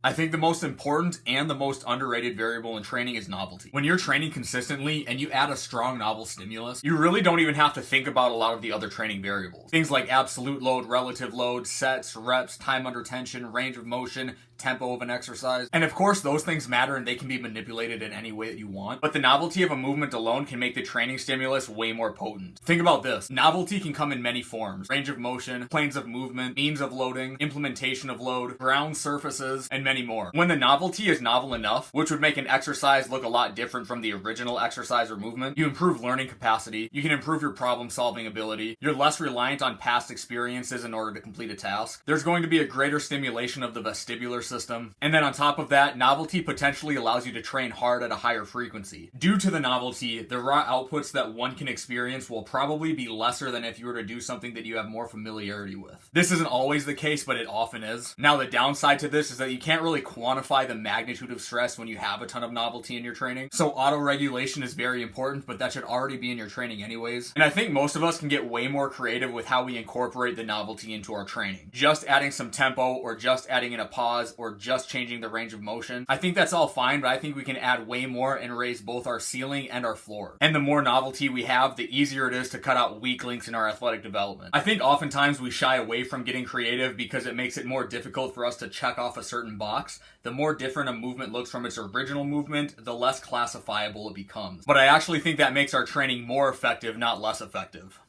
I think the most important and the most underrated variable in training is novelty. When you're training consistently and you add a strong novel stimulus, you really don't even have to think about a lot of the other training variables. Things like absolute load, relative load, sets, reps, time under tension, range of motion, tempo of an exercise. And of course, those things matter and they can be manipulated in any way that you want. But the novelty of a movement alone can make the training stimulus way more potent. Think about this. Novelty can come in many forms. Range of motion, planes of movement, means of loading, implementation of load, ground surfaces, and many more. When the novelty is novel enough, which would make an exercise look a lot different from the original exercise or movement, you improve learning capacity, you can improve your problem solving ability, you're less reliant on past experiences in order to complete a task. There's going to be a greater stimulation of the vestibular system. And then on top of that, novelty potentially allows you to train hard at a higher frequency. Due to the novelty, the raw outputs that one can experience will probably be lesser than if you were to do something that you have more familiarity with. This isn't always the case, but it often is. Now, the downside to this is that you can't really quantify the magnitude of stress when you have a ton of novelty in your training. So auto-regulation is very important, but that should already be in your training anyways. And I think most of us can get way more creative with how we incorporate the novelty into our training. Just adding some tempo, or just adding in a pause, or just changing the range of motion. I think that's all fine, but I think we can add way more and raise both our ceiling and our floor. And the more novelty we have, the easier it is to cut out weak links in our athletic development. I think oftentimes we shy away from getting creative because it makes it more difficult for us to check off a certain box. The more different a movement looks from its original movement, the less classifiable it becomes. But I actually think that makes our training more effective, not less effective.